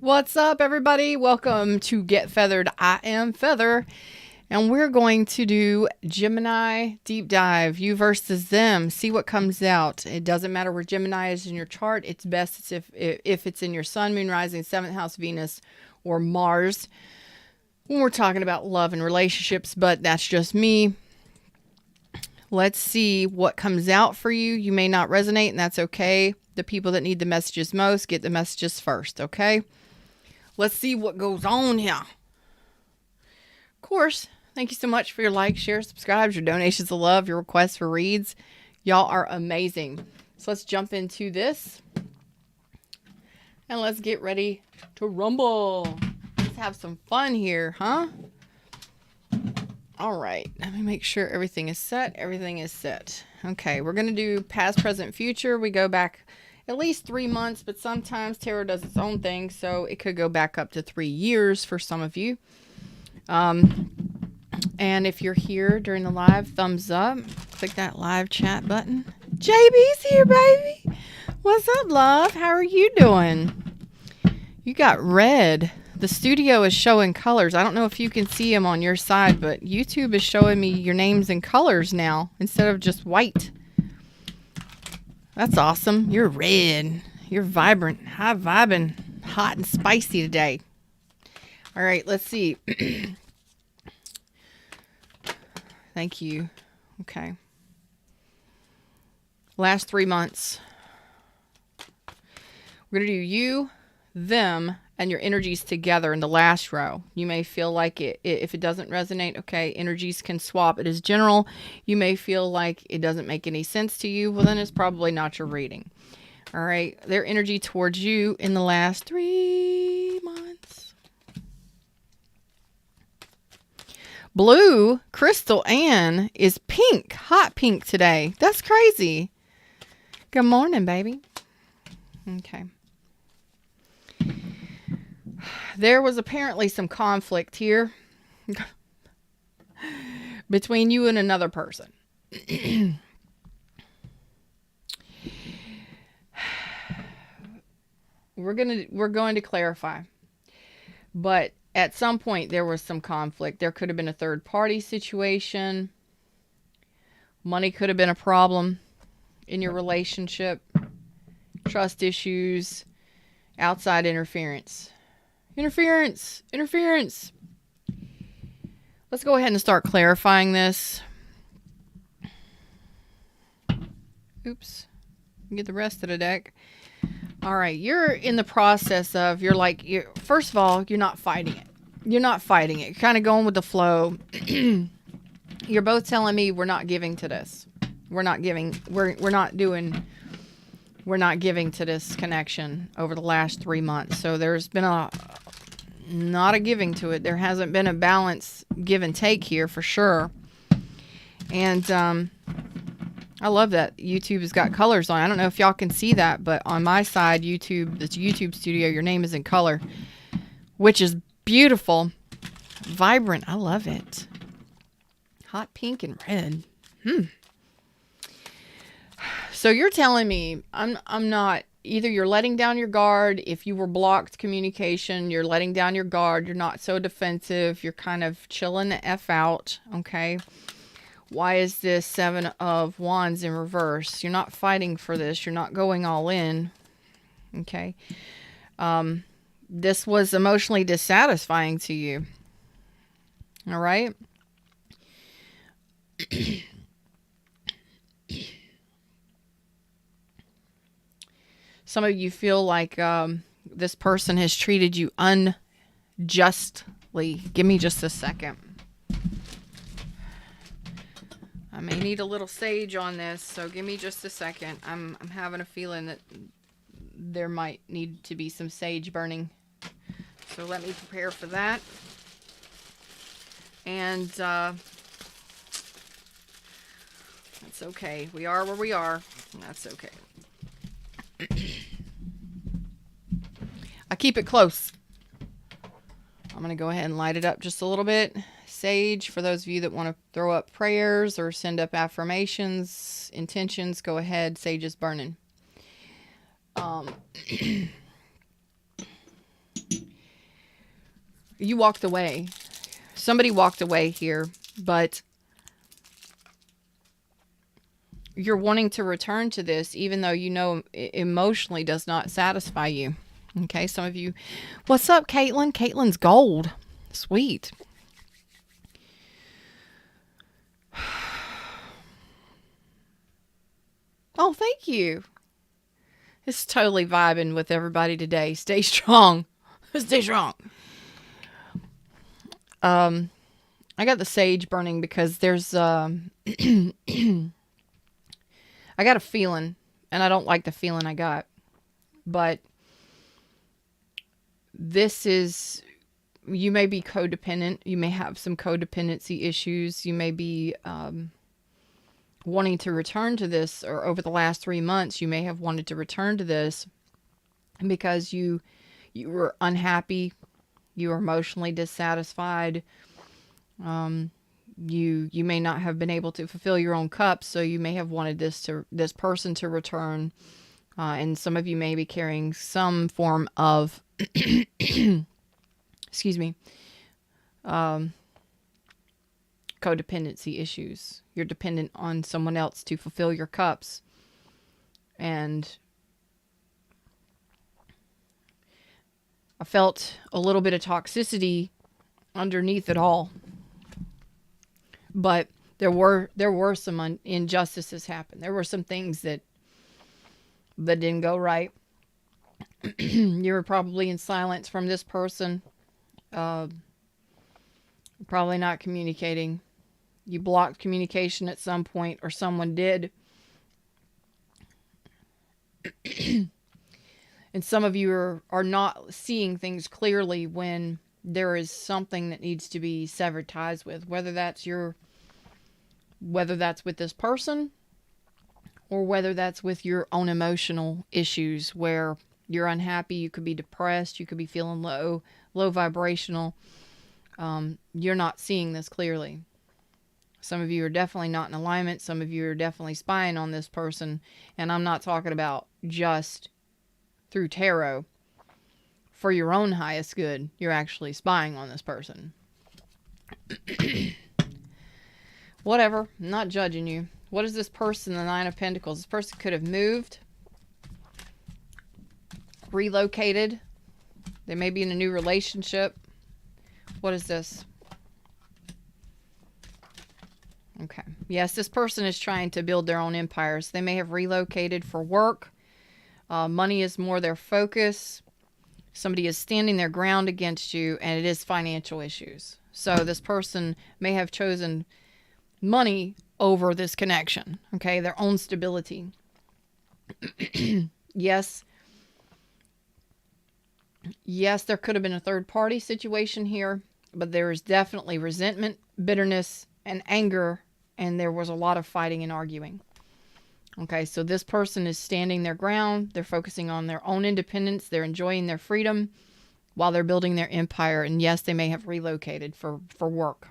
What's up, everybody? Welcome to Get Feathered. I am Feather, and we're going to do Gemini deep dive. You versus them. See what comes out. It doesn't matter where Gemini is in your chart. It's best if it's in your Sun, Moon, Rising, 7th house, Venus, or Mars. When we're talking about love and relationships, but that's just me. Let's see what comes out for you. You may not resonate, and that's okay. The people that need the messages most get the messages first, okay? Let's see what goes on here. Of course, thank you so much for your likes, shares, subscribes, your donations of love, your requests for reads. Y'all are amazing. So let's jump into this. And let's get ready to rumble. Let's have some fun here, huh? All right. Let me make sure everything is set. Everything is set. Okay, we're going to do past, present, future. We go back at least 3 months, but sometimes tarot does its own thing, so it could go back up to 3 years for some of you. And if you're here during the live, thumbs up. Click that live chat button. JB's here, baby. What's up, love? How are you doing? You got red. The studio is showing colors. I don't know if you can see them on your side, but YouTube is showing me your names in colors now instead of just white. That's awesome. You're red. You're vibrant, high vibing, hot and spicy today. All right, let's see. Thank you. Okay. Last 3 months. We're going to do you, them, and your energies together in the last row. You may feel like if it doesn't resonate, okay, energies can swap. It is general. You may feel like it doesn't make any sense to you. Well, then it's probably not your reading. All right. Their energy towards you in the last 3 months. Blue, Crystal Ann, is pink. Hot pink today. That's crazy. Good morning, baby. Okay. There was apparently some conflict here between you and another person. We're going to clarify. But at some point there was some conflict. There could have been a third party situation. Money could have been a problem in your relationship. Trust issues. Outside interference. Interference. Let's go ahead and start clarifying this. Oops. Get the rest of the deck. All right. You're in the process of, first of all, you're not fighting it. You're kind of going with the flow. You're both telling me we're not giving to this. We're not giving to this connection over the last 3 months. So there's been not a giving to it. There hasn't been a balance give and take here for sure. And I love that YouTube has got colors on. I don't know if y'all can see that, but on my side, this YouTube studio, your name is in color, which is beautiful, vibrant. I love it. Hot pink and red. So you're telling me I'm not, either you're letting down your guard. If you were blocked communication, you're letting down your guard. You're not so defensive. You're kind of chilling the F out. Okay. Why is this 7 of Wands in reverse? You're not fighting for this. You're not going all in. Okay. This was emotionally dissatisfying to you. All right. Some of you feel like this person has treated you unjustly. Give me just a second. I may need a little sage on this, so give me just a second. I'm having a feeling that there might need to be some sage burning. So let me prepare for that. And that's okay. We are where we are. That's okay. I keep it close. I'm going to go ahead and light it up just a little bit. Sage, for those of you that want to throw up prayers or send up affirmations, intentions, go ahead. Sage is burning. you walked away. Somebody walked away here, but you're wanting to return to this, even though you know emotionally does not satisfy you. Okay, some of you. What's up, Caitlin? Caitlin's gold. Sweet. Oh, thank you. It's totally vibing with everybody today. Stay strong. Stay strong. I got the sage burning because there's I got a feeling, and I don't like the feeling I got, but this is, you may be codependent. You may have some codependency issues. You may be wanting to return to this, or over the last 3 months, you may have wanted to return to this because you were unhappy. You were emotionally dissatisfied. You may not have been able to fulfill your own cup, so you may have wanted this person to return. And some of you may be carrying some form of, excuse me, codependency issues. You're dependent on someone else to fulfill your cups. And I felt a little bit of toxicity underneath it all. But there were some injustices happen. There were some things that didn't go right. You were probably in silence from this person. Probably not communicating. You blocked communication at some point, or someone did. And some of you are not seeing things clearly when there is something that needs to be severed ties with, whether that's with this person, or whether that's with your own emotional issues where you're unhappy. You could be depressed. You could be feeling low vibrational. You're not seeing this clearly. Some of you are definitely not in alignment. Some of you are definitely spying on this person. And I'm not talking about just through tarot. For your own highest good, you're actually spying on this person. Whatever. I'm not judging you. What is this person, the Nine of Pentacles? This person could have moved, relocated. They may be in a new relationship. What is this? Okay. Yes, this person is trying to build their own empires. They may have relocated for work. Money is more their focus. Somebody is standing their ground against you, and it is financial issues. So this person may have chosen money over this connection. Okay, their own stability. Yes, there could have been a third-party situation here, but there is definitely resentment, bitterness, and anger, and there was a lot of fighting and arguing. Okay, so this person is standing their ground. They're focusing on their own independence. They're enjoying their freedom while they're building their empire. And yes, they may have relocated for work.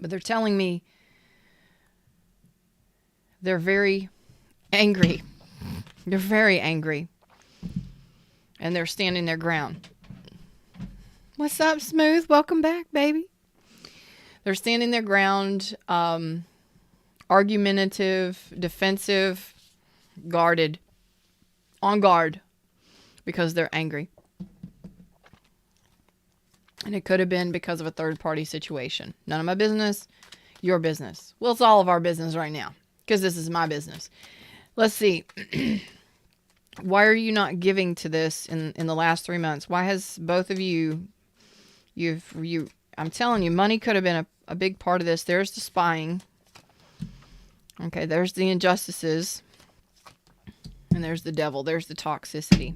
But they're telling me they're very angry. They're very angry. And they're standing their ground. What's up, Smooth? Welcome back, baby. They're standing their ground, argumentative, defensive, guarded, on guard, because they're angry. And it could have been because of a third-party situation. None of my business, your business. Well, it's all of our business right now, because this is my business. Let's see. Why are you not giving to this in the last 3 months? Why has both of you, I'm telling you, money could have been a big part of this. There's the spying. Okay, there's the injustices. And there's the devil. There's the toxicity.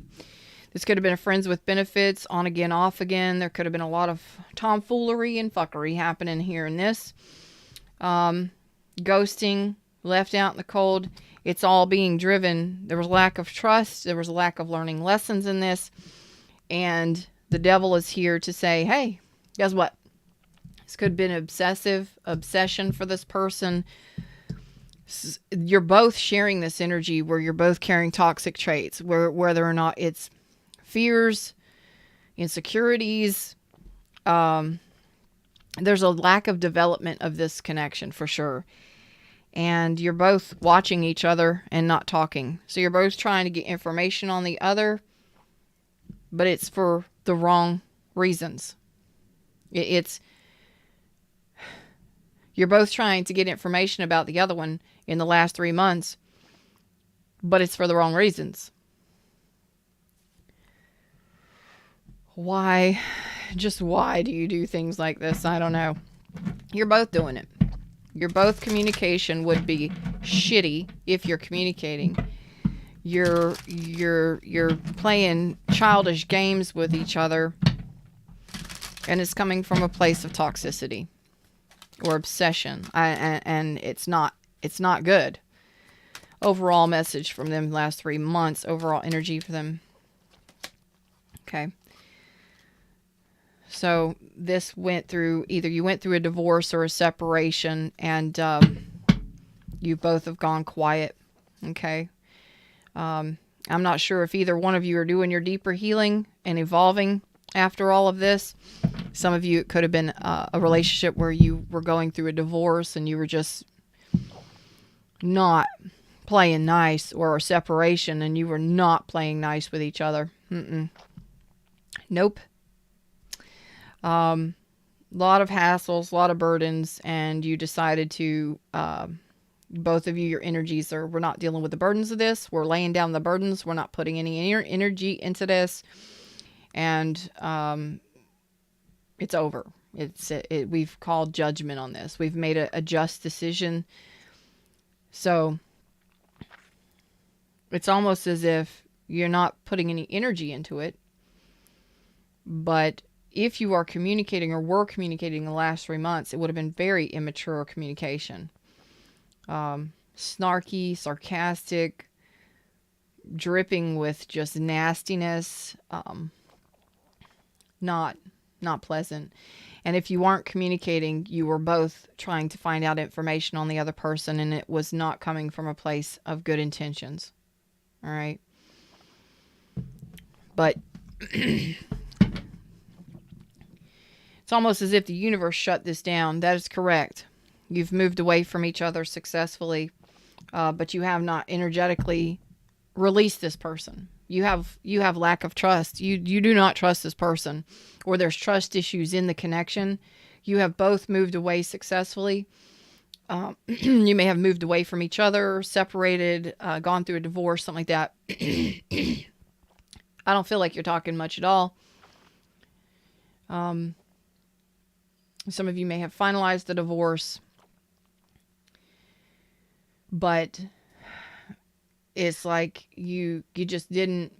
This could have been a friends with benefits, on again, off again. There could have been a lot of tomfoolery and fuckery happening here in this. Ghosting, left out in the cold. It's all being driven. There was a lack of trust. There was a lack of learning lessons in this. And the devil is here to say, hey, guess what? This could have been obsession for this person. You're both sharing this energy where you're both carrying toxic traits, whether or not it's fears, insecurities, there's a lack of development of this connection for sure. And you're both watching each other and not talking. So you're both trying to get information on the other, but it's for the wrong reasons. You're both trying to get information about the other one in the last 3 months, but it's for the wrong reasons. Why? Just why do you do things like this? I don't know. You're both doing it. Your both communication would be shitty if you're communicating. You're playing childish games with each other, and it's coming from a place of toxicity or obsession, and it's not good. Overall message from them last 3 months. Overall energy for them. Okay. So this went through, either you went through a divorce or a separation, and you both have gone quiet. Okay. I'm not sure if either one of you are doing your deeper healing and evolving after all of this. Some of you, it could have been a relationship where you were going through a divorce and you were just not playing nice, or a separation and you were not playing nice with each other. Nope. Lot of hassles, a lot of burdens, and you decided to, both of you, your energies are, we're not dealing with the burdens of this. We're laying down the burdens. We're not putting any energy into this. And, it's over. We've called judgment on this. We've made a just decision. So it's almost as if you're not putting any energy into it. But if you are communicating or were communicating the last 3 months, it would have been very immature communication. Snarky, sarcastic, dripping with just nastiness. Not pleasant. And if you aren't communicating, you were both trying to find out information on the other person, and it was not coming from a place of good intentions. All right. But it's almost as if the universe shut this down. That is correct. You've moved away from each other successfully, but you have not energetically released this person. You have lack of trust. You do not trust this person, or there's trust issues in the connection. You have both moved away successfully. You may have moved away from each other, separated, gone through a divorce, something like that. I don't feel like you're talking much at all. Some of you may have finalized the divorce, but it's like you just didn't,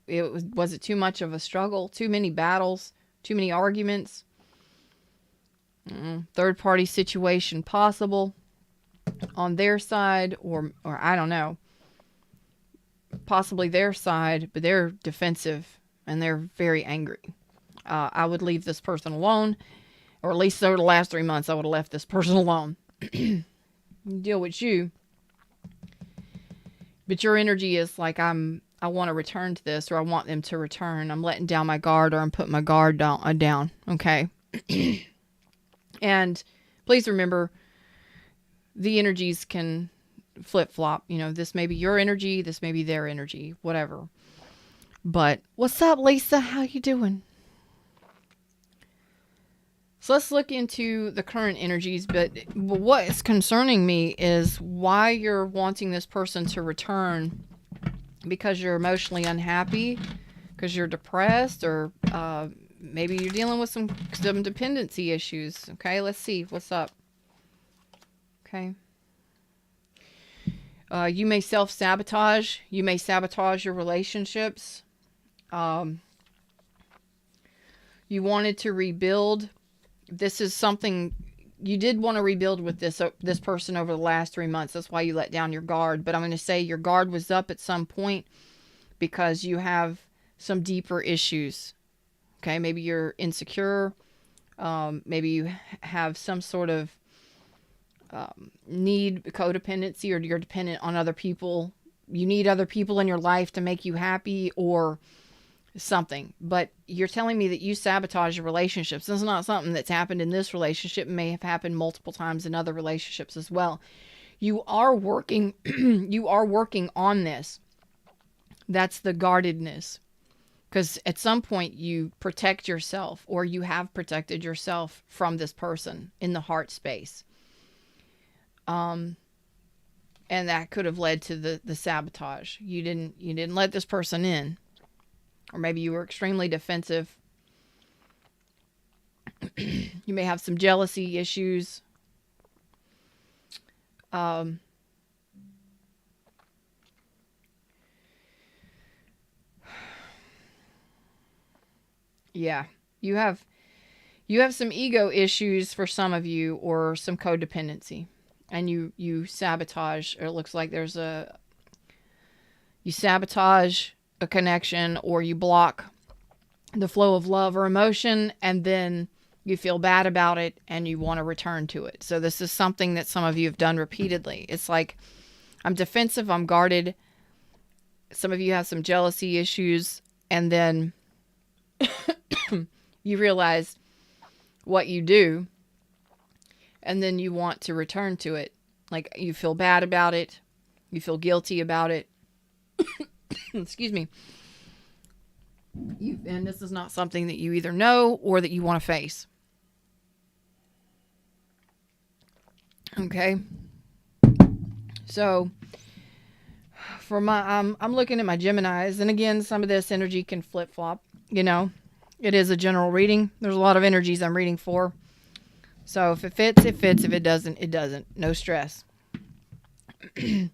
was it too much of a struggle? Too many battles? Too many arguments? Third party situation possible on their side, or I don't know. Possibly their side, but they're defensive and they're very angry. I would leave this person alone, or at least over the last 3 months, I would have left this person alone. Deal with you. But your energy is like, I want to return to this, or I want them to return. I'm letting down my guard, or I'm putting my guard down. Okay. And please remember, the energies can flip-flop. You know, this may be your energy, this may be their energy, whatever. But what's up, Lisa? How you doing? So let's look into the current energies, but what is concerning me is why you're wanting this person to return. Because you're emotionally unhappy, because you're depressed, or maybe you're dealing with some dependency issues. Okay, let's see what's up. Okay. You may self-sabotage. You may sabotage your relationships. You wanted to rebuild. This is something you did want to rebuild with this person over the last 3 months. That's why you let down your guard. But I'm going to say your guard was up at some point because you have some deeper issues. Okay, maybe you're insecure. Maybe you have some sort of need codependency, or you're dependent on other people. You need other people in your life to make you happy, or something. But you're telling me that you sabotage your relationships. This is not something that's happened in this relationship. It may have happened multiple times in other relationships as well. You are working, you are working on this. That's the guardedness. Because at some point you protect yourself, or you have protected yourself from this person in the heart space. And that could have led to the sabotage. You didn't let this person in. Or maybe you were extremely defensive. You may have some jealousy issues. Yeah, you have some ego issues for some of you, or some codependency, and you sabotage, or it looks like you sabotage a connection, or you block the flow of love or emotion, and then you feel bad about it and you want to return to it. So this is something that some of you have done repeatedly. It's like, I'm defensive, I'm guarded. Some of you have some jealousy issues, and then you realize what you do, and then you want to return to it. Like, you feel bad about it. You feel guilty about it. Excuse me. And this is not something that you either know or that you want to face. Okay. So for my, I'm looking at my Geminis, and again, some of this energy can flip flop. You know, it is a general reading. There's a lot of energies I'm reading for. So if it fits, it fits. If it doesn't, it doesn't. No stress. You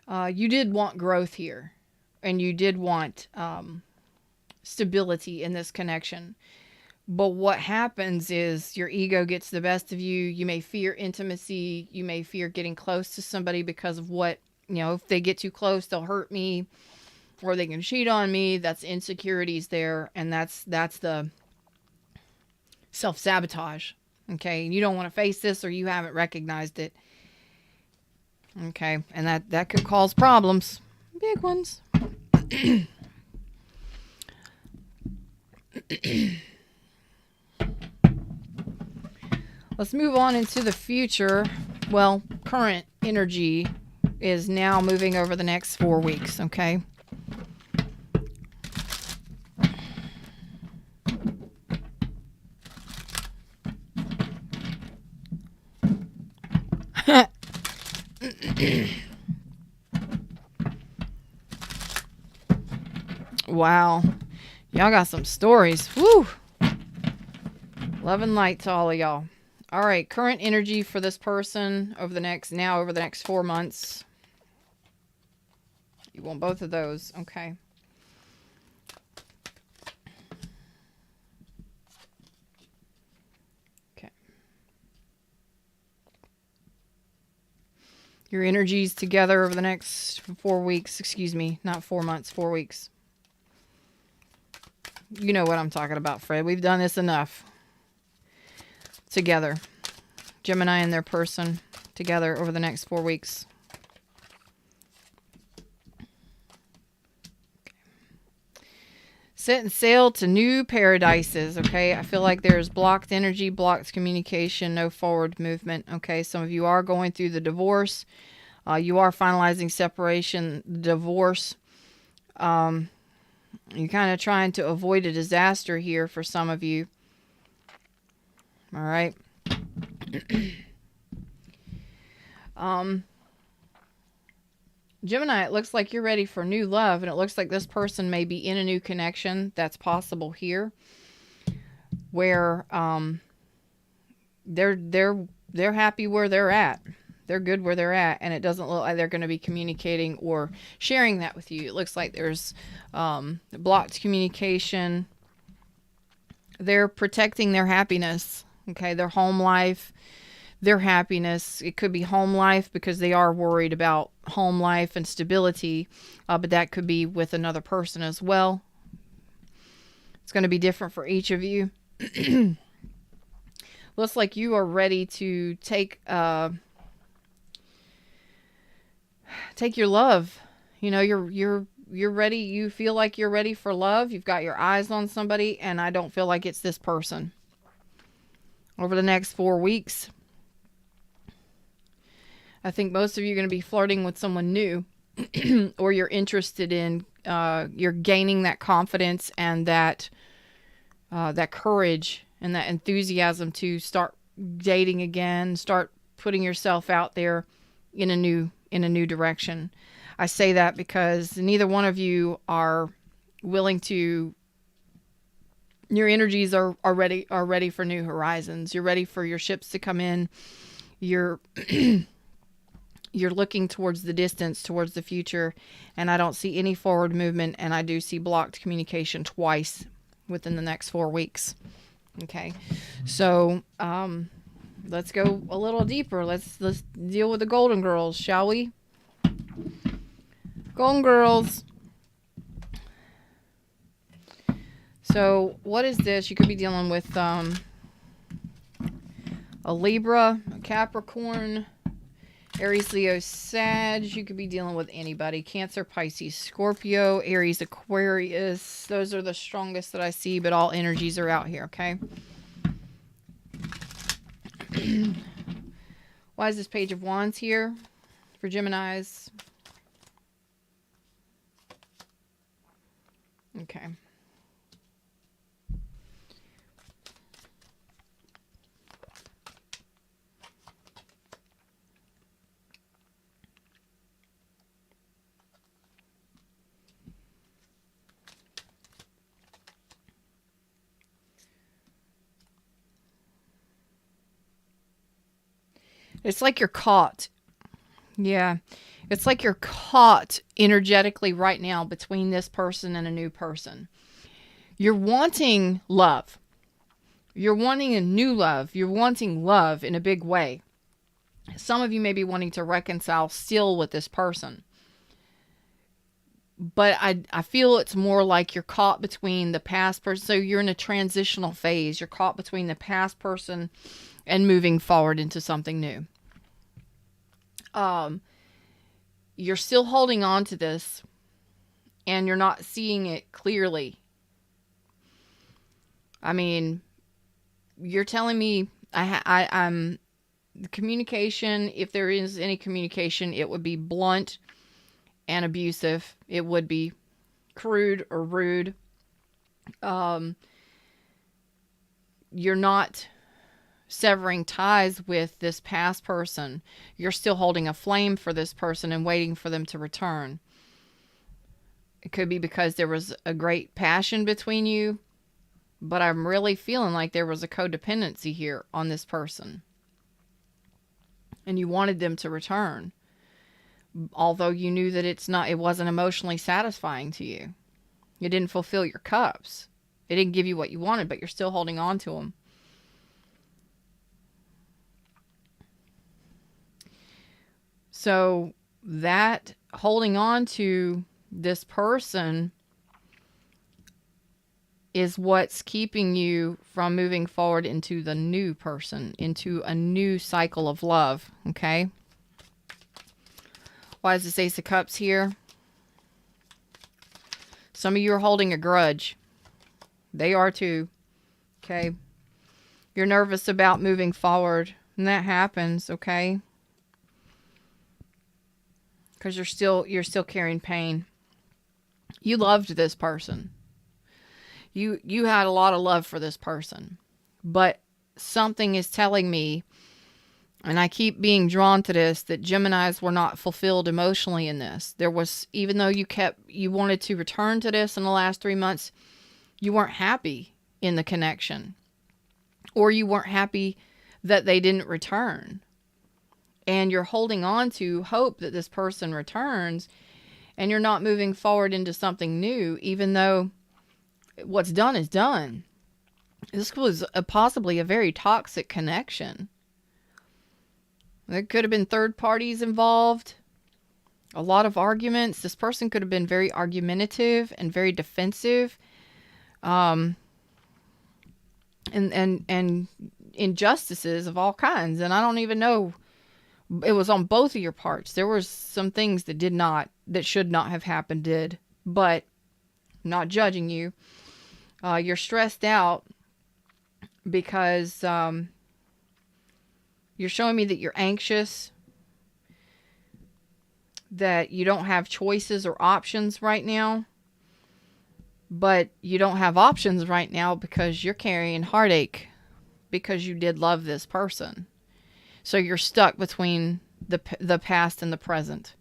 did want growth here, and you did want stability in this connection. But what happens is your ego gets the best of you. You may fear intimacy. You may fear getting close to somebody because of what, you know, if they get too close, they'll hurt me, or they can cheat on me. That's insecurities there. And that's the self-sabotage. Okay. You don't want to face this, or you haven't recognized it. Okay. And that could cause problems. Big ones. Let's move on into the future. Well, current energy is now moving over the next 4 weeks, okay? Wow. Y'all got some stories. Woo! Love and light to all of y'all. All right, current energy for this person over the next 4 months. You want both of those, okay? Okay. Your energies together over the next 4 weeks. Excuse me, not 4 months, 4 weeks. You know what I'm talking about, Fred. We've done this enough. Together. Gemini and their person together over the next 4 weeks. Okay. Set and sail to new paradises, okay? I feel like there's blocked energy, blocked communication, no forward movement, okay? Some of you are going through the divorce. You are finalizing separation, divorce. You're kind of trying to avoid a disaster here for some of you. All right. Gemini, it looks like you're ready for new love, and it looks like this person may be in a new connection. That's possible here, where they're happy where they're at. They're good where they're at, and it doesn't look like they're going to be communicating or sharing that with you. It looks like there's blocked communication. They're protecting their happiness. Okay, their home life, their happiness. It could be home life because they are worried about home life and stability, but that could be with another person as well. It's going to be different for each of you. Looks like you are ready to take your love. You know, you're you're ready. You feel like you're ready for love. You've got your eyes on somebody, and I don't feel like it's this person. Over the next 4 weeks, I think most of you are going to be flirting with someone new, or you're interested in, you're gaining that confidence and that courage and that enthusiasm to start dating again, start putting yourself out there in a new direction. I say that because neither one of you are willing to. Your energies are ready for new horizons. You're ready for your ships to come in. You're looking towards the distance, towards the future, and I don't see any forward movement, and I do see blocked communication twice within the next 4 weeks. Okay, so let's go a little deeper. Let's deal with the Golden Girls, shall we? Golden Girls. So what is this? You could be dealing with a Libra, a Capricorn, Aries, Leo, Sag. You could be dealing with anybody. Cancer, Pisces, Scorpio, Aries, Aquarius. Those are the strongest that I see, but all energies are out here, okay? Why is this Page of Wands here for Geminis? Okay. It's like you're caught. Yeah. It's like you're caught energetically right now between this person and a new person. You're wanting love. You're wanting a new love. You're wanting love in a big way. Some of you may be wanting to reconcile still with this person. But I feel it's more like you're caught between the past person. So you're in a transitional phase. You're caught between the past person and moving forward into something new. You're still holding on to this and you're not seeing it clearly. I mean, you're telling me I'm the communication, if there is any communication, it would be blunt and abusive. It would be crude or rude. You're not severing ties with this past person. You're still holding a flame for this person and waiting for them to return. It could be because there was a great passion between you, but I'm really feeling like there was a codependency here on this person. And you wanted them to return, although you knew that it wasn't emotionally satisfying to you. It didn't fulfill your cups. It didn't give you what you wanted, but you're still holding on to them. So that holding on to this person is what's keeping you from moving forward into the new person, into a new cycle of love, okay? Why is this Ace of Cups here? Some of you are holding a grudge. They are too, okay? You're nervous about moving forward, and that happens, okay? Because you're still carrying pain. You loved this person. You had a lot of love for this person. But something is telling me, and I keep being drawn to this, that Geminis were not fulfilled emotionally in this. There was, even though you wanted to return to this in the last 3 months, you weren't happy in the connection. Or you weren't happy that they didn't return. And you're holding on to hope that this person returns, and you're not moving forward into something new, even though what's done is done. This was possibly a very toxic connection. There could have been third parties involved. A lot of arguments. This person could have been very argumentative and very defensive. And injustices of all kinds. And I don't even know. It was on both of your parts. There was some things that should not have happened did. but I'm not judging you. You're stressed out because you're showing me that you're anxious, that you don't have choices or options right now. But you don't have options right now because you're carrying heartache because you did love this person. So you're stuck between the past and the present,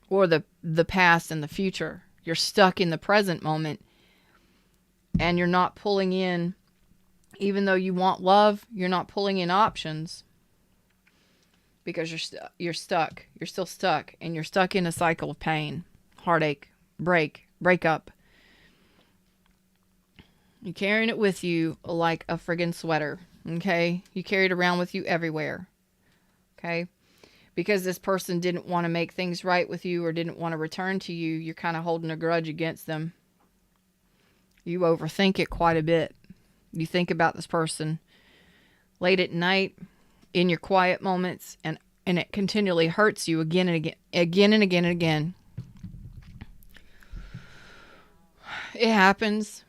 or the past and the future. You're stuck in the present moment, and you're not pulling in, even though you want love, you're not pulling in options because you're stuck. You're still stuck, and you're stuck in a cycle of pain, heartache, breakup. You're carrying it with you like a friggin' sweater, okay? You carry it around with you everywhere, okay? Because this person didn't want to make things right with you or didn't want to return to you, you're kind of holding a grudge against them. You overthink it quite a bit. You think about this person late at night, in your quiet moments, and it continually hurts you again and again. It happens.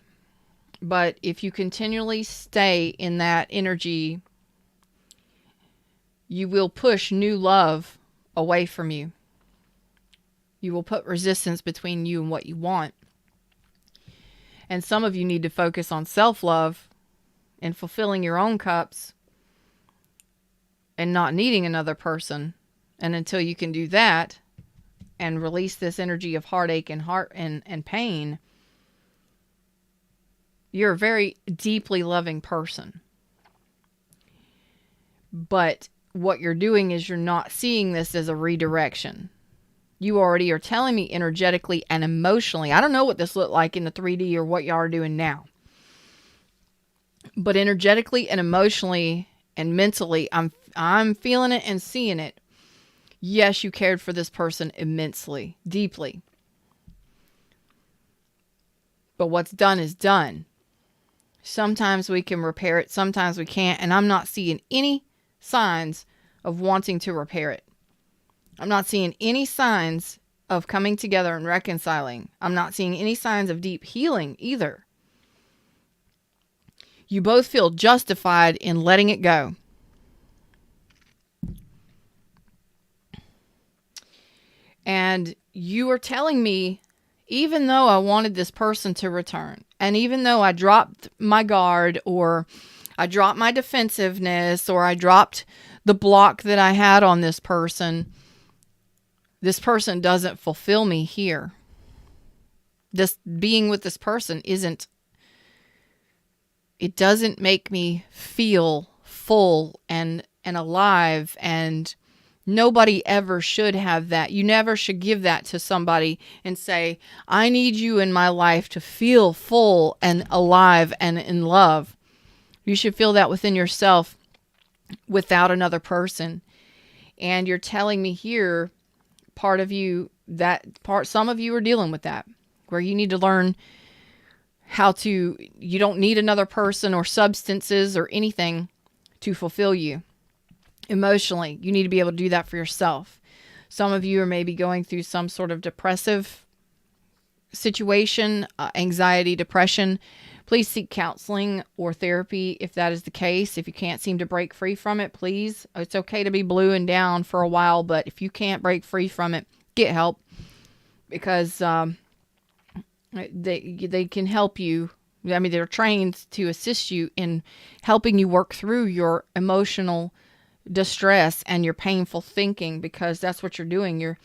But if you continually stay in that energy, you will push new love away from you. You will put resistance between you and what you want. And some of you need to focus on self-love and fulfilling your own cups and not needing another person. And until you can do that and release this energy of heartache and pain, you're a very deeply loving person. But what you're doing is you're not seeing this as a redirection. You already are telling me energetically and emotionally. I don't know what this looked like in the 3D or what y'all are doing now. But energetically and emotionally and mentally, I'm feeling it and seeing it. Yes, you cared for this person immensely, deeply. But what's done is done. Sometimes we can repair it, sometimes we can't, and I'm not seeing any signs of wanting to repair it. I'm not seeing any signs of coming together and reconciling. I'm not seeing any signs of deep healing either. You both feel justified in letting it go. And you are telling me, even though I wanted this person to return, and even though I dropped my guard, or I dropped my defensiveness, or I dropped the block that I had on this person doesn't fulfill me here. This being with this person it doesn't make me feel full and alive, and nobody ever should have that. You never should give that to somebody and say, I need you in my life to feel full and alive and in love. You should feel that within yourself without another person. And you're telling me here, some of you are dealing with that, where you need to learn you don't need another person or substances or anything to fulfill you. Emotionally, you need to be able to do that for yourself. Some of you are maybe going through some sort of depressive situation, anxiety, depression. Please seek counseling or therapy if that is the case. If you can't seem to break free from it, please. It's okay to be blue and down for a while, but if you can't break free from it, get help, because they can help you. I mean, they're trained to assist you in helping you work through your emotional distress and your painful thinking, because that's what you're doing. You're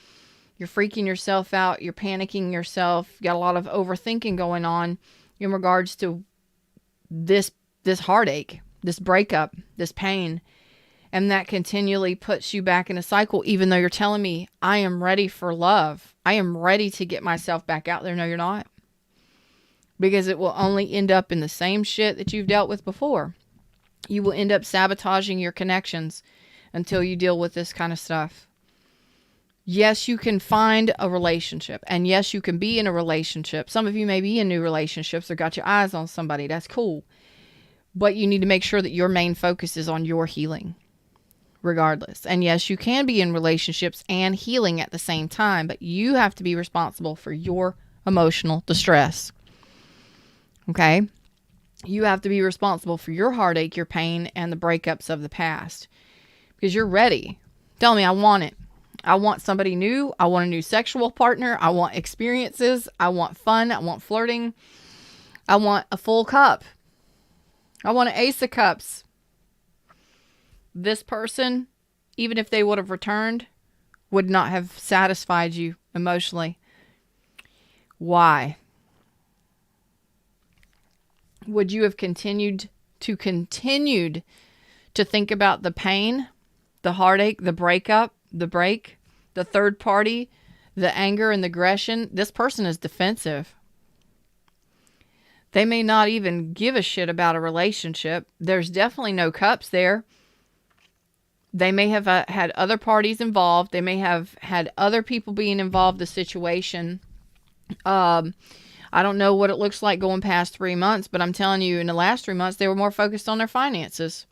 freaking yourself out. You're panicking yourself. You got a lot of overthinking going on in regards to this heartache, this breakup, this pain. And that continually puts you back in a cycle, even though you're telling me, I am ready for love. I am ready to get myself back out there. No, you're not. Because it will only end up in the same shit that you've dealt with before. You will end up sabotaging your connections until you deal with this kind of stuff. Yes, you can find a relationship. And yes, you can be in a relationship. Some of you may be in new relationships or got your eyes on somebody. That's cool. But you need to make sure that your main focus is on your healing, regardless. And yes, you can be in relationships and healing at the same time, but you have to be responsible for your emotional distress. Okay? You have to be responsible for your heartache, your pain, and the breakups of the past. Because you're ready. Tell me, I want it. I want somebody new. I want a new sexual partner. I want experiences. I want fun. I want flirting. I want a full cup. I want an ace of cups. This person, even if they would have returned, would not have satisfied you emotionally. Why? Would you have continued to think about the pain, the heartache, the breakup, the break, the third party, the anger and the aggression? This person is defensive. They may not even give a shit about a relationship. There's definitely no cups there. They may have had other parties involved. They may have had other people being involved in the situation. I don't know what it looks like going past 3 months, but I'm telling you, in the last 3 months, they were more focused on their finances,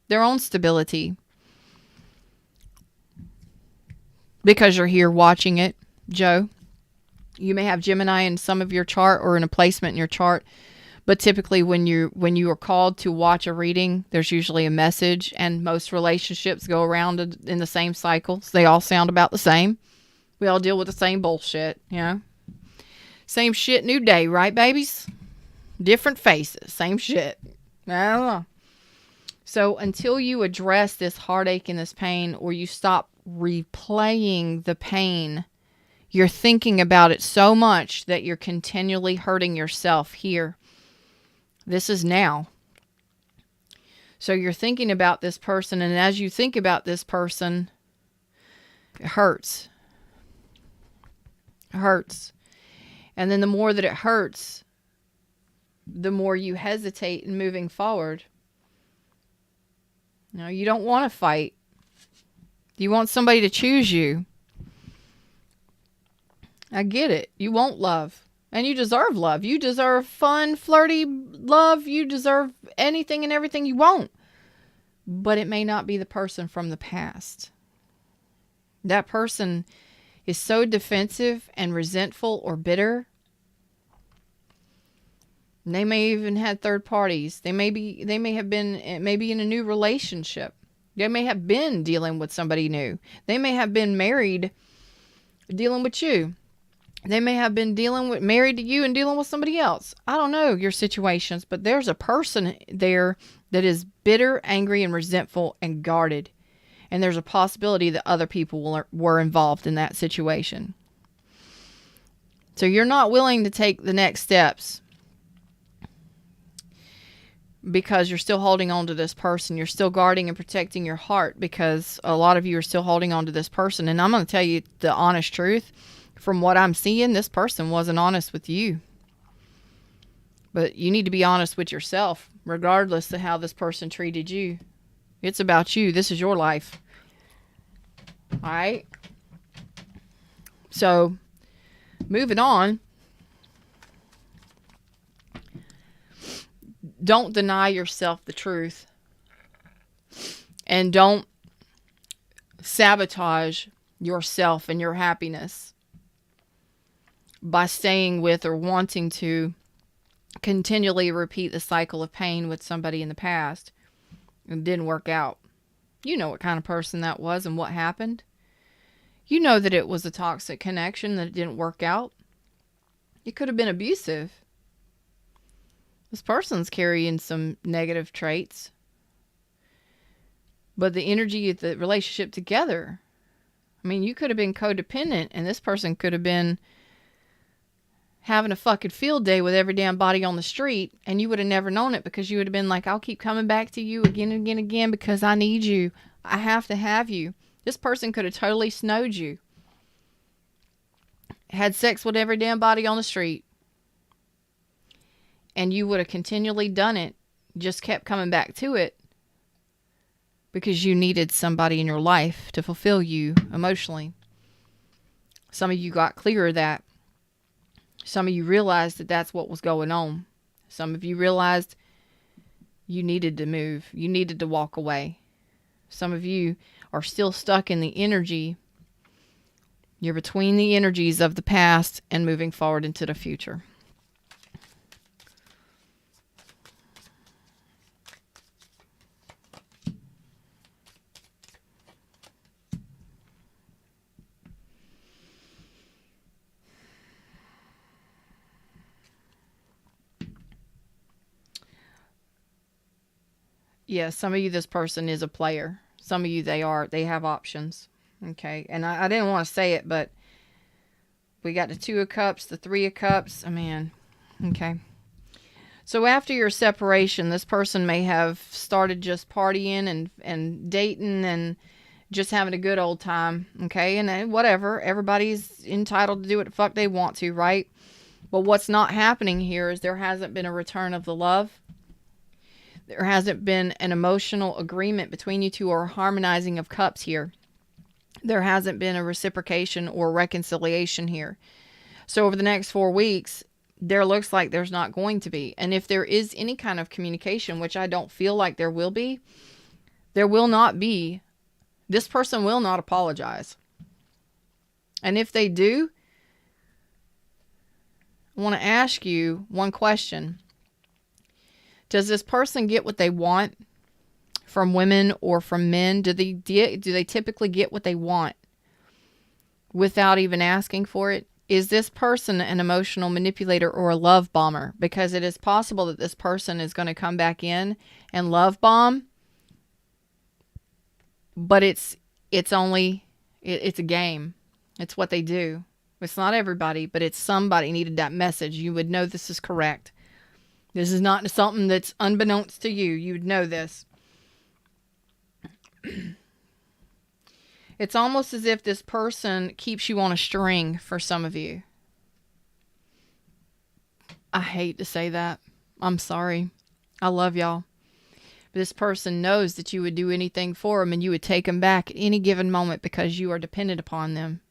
their own stability. Because you're here watching it, Joe. You may have Gemini in some of your chart or in a placement in your chart, but typically when you are called to watch a reading, there's usually a message, and most relationships go around in the same cycles. They all sound about the same. We all deal with the same bullshit, you know? Same shit, new day, right, babies? Different faces, same shit. I don't know. So until you address this heartache and this pain, or you stop replaying the pain, you're thinking about it so much that you're continually hurting yourself here. This is now. So you're thinking about this person, and as you think about this person, it hurts. It hurts. And then the more that it hurts, the more you hesitate in moving forward. No, you don't want to fight. You want somebody to choose you. I get it. You want love. And you deserve love. You deserve fun, flirty love. You deserve anything and everything you want. But it may not be the person from the past. That person is so defensive and resentful or bitter. They may even had third parties. They may have been maybe in a new relationship. They may have been dealing with somebody new. They may have been married, dealing with you. They may have been married to you and dealing with somebody else. I don't know your situations, but there's a person there that is bitter, angry, and resentful and guarded. And there's a possibility that other people were involved in that situation. So you're not willing to take the next steps because you're still holding on to this person. You're still guarding and protecting your heart because a lot of you are still holding on to this person. And I'm going to tell you the honest truth. From what I'm seeing, this person wasn't honest with you. But you need to be honest with yourself, regardless of how this person treated you. It's about you. This is your life. All right? So, moving on. Don't deny yourself the truth. And don't sabotage yourself and your happiness by staying with or wanting to continually repeat the cycle of pain with somebody in the past. It didn't work out. You know what kind of person that was and what happened. You know that it was a toxic connection, that it didn't work out. It could have been abusive. This person's carrying some negative traits. But the energy of the relationship together, I mean, you could have been codependent, and this person could have been having a fucking field day with every damn body on the street, and you would have never known it because you would have been like, I'll keep coming back to you again and again and again because I need you. I have to have you. This person could have totally snowed you. Had sex with every damn body on the street. And you would have continually done it. Just kept coming back to it. Because you needed somebody in your life to fulfill you emotionally. Some of you got clear of that. Some of you realized that that's what was going on. Some of you realized you needed to move. You needed to walk away. Some of you are still stuck in the energy. You're between the energies of the past and moving forward into the future. Yeah, some of you, this person is a player. Some of you, they have options. Okay. And I didn't want to say it, but we got the 2 of Cups, the 3 of Cups. Oh, man. Okay. So after your separation, this person may have started just partying and dating and just having a good old time. Okay. And whatever. Everybody's entitled to do what the fuck they want to, right? But what's not happening here is there hasn't been a return of the love. There hasn't been an emotional agreement between you two or harmonizing of cups here. There hasn't been a reciprocation or reconciliation here. So over the next 4 weeks, there looks like there's not going to be. And if there is any kind of communication, which I don't feel like there will be, there will not be. This person will not apologize. And if they do, I want to ask you one question. Does this person get what they want from women or from men? Do they typically get what they want without even asking for it? Is this person an emotional manipulator or a love bomber? Because it is possible that this person is going to come back in and love bomb, but it's a game. It's what they do. It's not everybody, but it's somebody needed that message. You would know this is correct. This is not something that's unbeknownst to you. You would know this. It's almost as if this person keeps you on a string for some of you. I hate to say that. I'm sorry. I love y'all. But this person knows that you would do anything for them and you would take them back at any given moment because you are dependent upon them.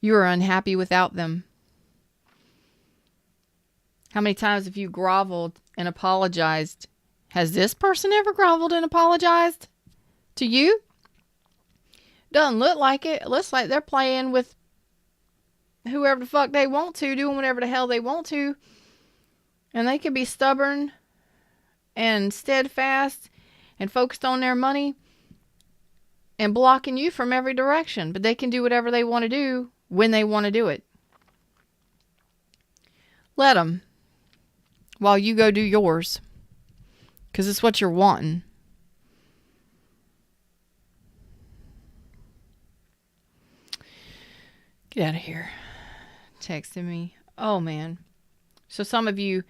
You are unhappy without them. How many times have you groveled and apologized? Has this person ever groveled and apologized to you? Doesn't look like it. It looks like they're playing with whoever the fuck they want to, doing whatever the hell they want to. And they can be stubborn and steadfast and focused on their money and blocking you from every direction. But they can do whatever they want to do when they want to do it. Let them. While you go do yours. Because it's what you're wanting. Get out of here. Texting me. Oh, man. So some of you,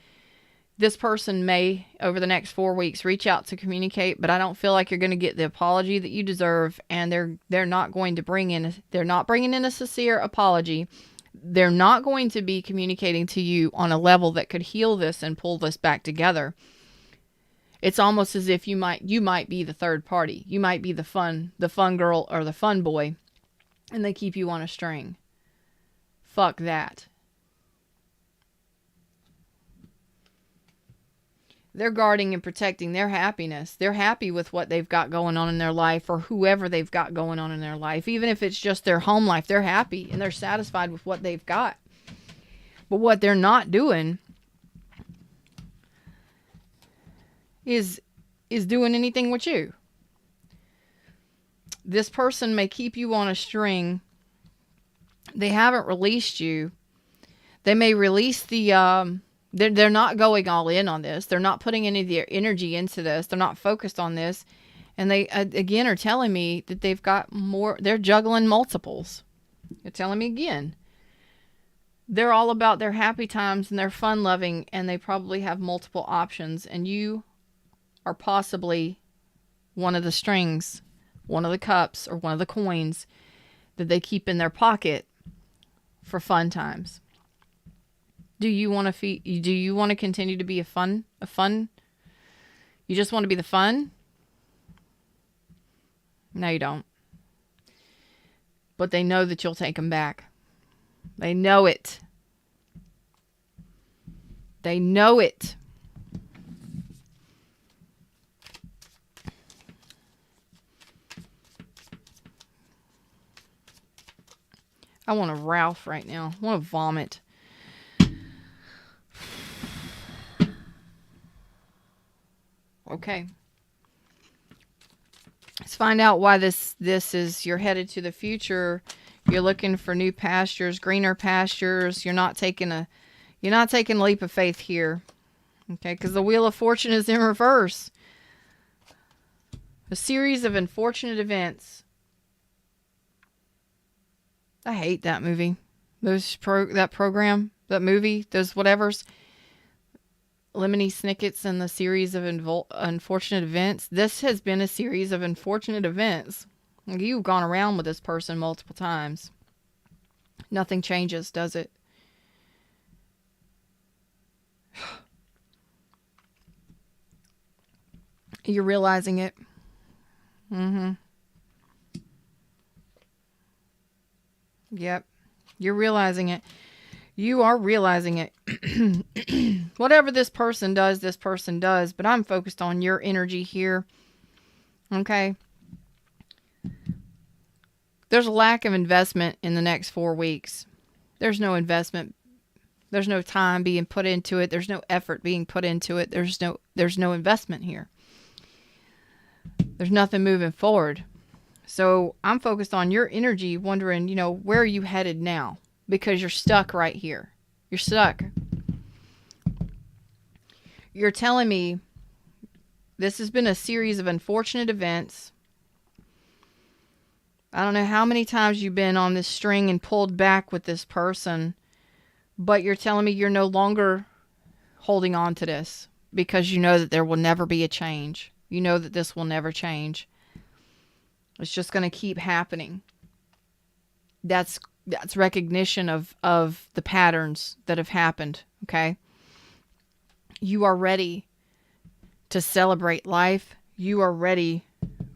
this person may, over the next 4 weeks, reach out to communicate, but I don't feel like you're going to get the apology that you deserve, and they're not going to bring in a sincere apology. They're not going to be communicating to you on a level that could heal this and pull this back together. It's almost as if you might be the third party. You might be the fun girl or the fun boy, and they keep you on a string. Fuck that. They're guarding and protecting their happiness. They're happy with what they've got going on in their life or whoever they've got going on in their life. Even if it's just their home life, they're happy and they're satisfied with what they've got. But what they're not doing is doing anything with you. This person may keep you on a string. They haven't released you. They may release the... They're not going all in on this. They're not putting any of their energy into this. They're not focused on this. And they, again, are telling me that they've got more. They're juggling multiples. They're telling me again. They're all about their happy times and they're fun-loving. And they probably have multiple options. And you are possibly one of the strings, one of the cups, or one of the coins that they keep in their pocket for fun times. Do you want to continue to be a fun? You just want to be the fun? No, you don't. But they know that you'll take them back. They know it. They know it. I want to Ralph right now. I want to vomit. Okay. Let's find out why this is, you're headed to the future. You're looking for new pastures, greener pastures. You're not taking a leap of faith here. Okay, because the Wheel of Fortune is in reverse. A series of unfortunate events. I hate that movie. That program, that movie, those whatevers. Lemony Snicket's and the series of unfortunate events. This has been a series of unfortunate events. You've gone around with this person multiple times. Nothing changes, does it? You're realizing it. Yep. You're realizing it. You are realizing it. Whatever this person does, but I'm focused on your energy here. Okay. There's a lack of investment in the next 4 weeks. There's no investment. There's no time being put into it. There's no effort being put into it. There's no investment here. There's nothing moving forward. So I'm focused on your energy, wondering, where are you headed now? Because you're stuck right here. You're stuck. You're telling me this has been a series of unfortunate events. I don't know how many times you've been on this string and pulled back with this person, but you're telling me you're no longer holding on to this because you know that there will never be a change. You know that this will never change. It's just going to keep happening. That's recognition of the patterns that have happened, okay? You are ready to celebrate life. You are ready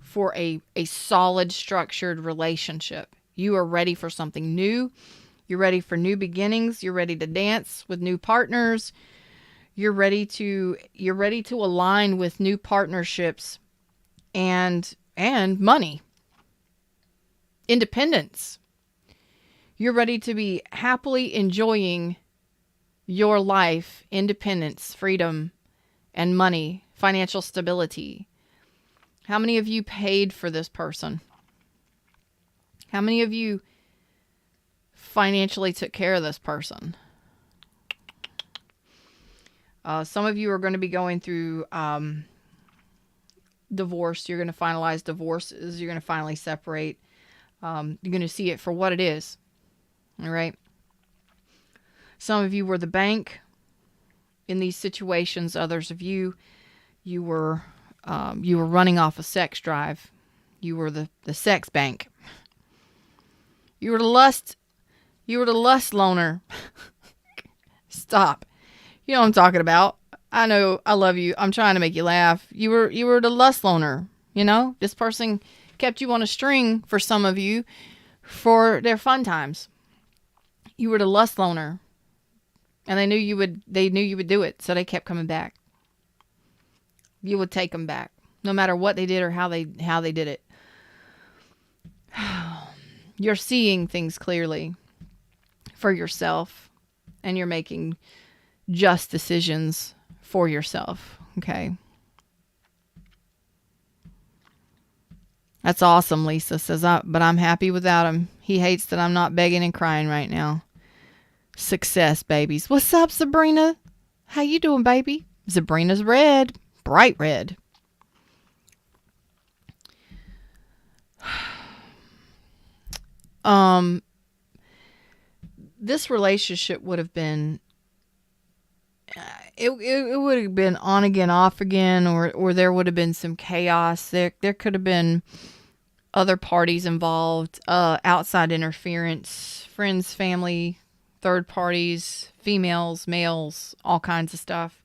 for a solid, structured relationship. You are ready for something new. You're ready for new beginnings. You're ready to dance with new partners. You're ready to align with new partnerships and money. Independence. You're ready to be happily enjoying your life, independence, freedom, and money, financial stability. How many of you paid for this person? How many of you financially took care of this person? Some of you are going to be going through divorce. You're going to finalize divorces. You're going to finally separate. You're going to see it for what it is. All right. Some of you were the bank in these situations. Others of you were running off a sex drive. You were the sex bank. You were the lust loner. Stop. You know what I'm talking about. I know. I love you. I'm trying to make you laugh. You were the lust loner. This person kept you on a string for some of you for their fun times. You were the lust loner. And they knew you would do it, so they kept coming back. You would take them back, no matter what they did or how they did it. You're seeing things clearly for yourself, and you're making just decisions for yourself, okay? That's awesome, Lisa says, but I'm happy without him. He hates that I'm not begging and crying right now. Success, babies. What's up, Sabrina? How you doing, baby? Sabrina's red. Bright red. This relationship would have been it would have been on again, off again, or there would have been some chaos. There could have been other parties involved, outside interference, friends, family, third parties, females, males, all kinds of stuff.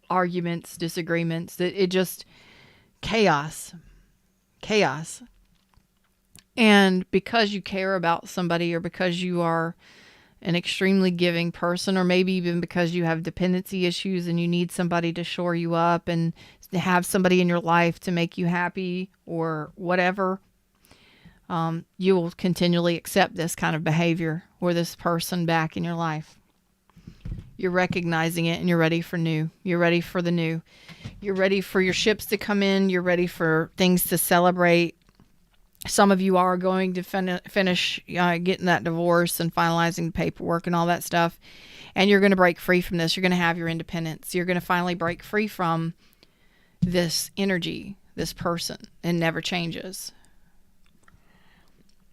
Arguments, disagreements. It just chaos. And because you care about somebody, or because you are an extremely giving person, or maybe even because you have dependency issues and you need somebody to shore you up and to have somebody in your life to make you happy or whatever, you will continually accept this kind of behavior or this person back in your life. You're recognizing it and you're ready for new. You're ready for the new. You're ready for your ships to come in. You're ready for things to celebrate. Some of you are going to finish getting that divorce and finalizing the paperwork and all that stuff. And you're going to break free from this. You're going to have your independence. You're going to finally break free from this energy, this person. It never changes.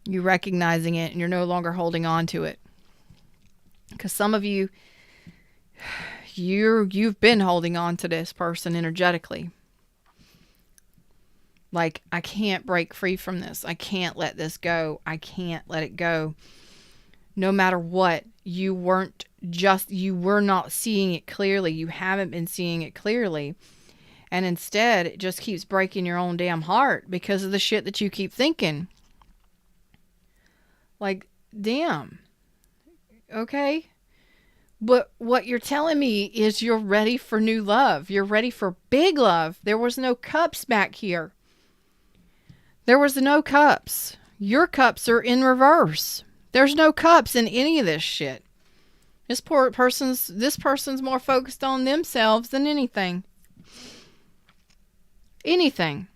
You're recognizing it and you're no longer holding on to it. Because some of you, you've been holding on to this person energetically. Like, I can't break free from this. I can't let this go. I can't let it go. No matter what, you were not seeing it clearly. You haven't been seeing it clearly. And instead, it just keeps breaking your own damn heart because of the shit that you keep thinking. Like, damn. Okay? But what you're telling me is you're ready for new love. You're ready for big love. There was no cups back here. There was no cups. Your cups are in reverse. There's no cups in any of this shit. This person's more focused on themselves than anything. Anything.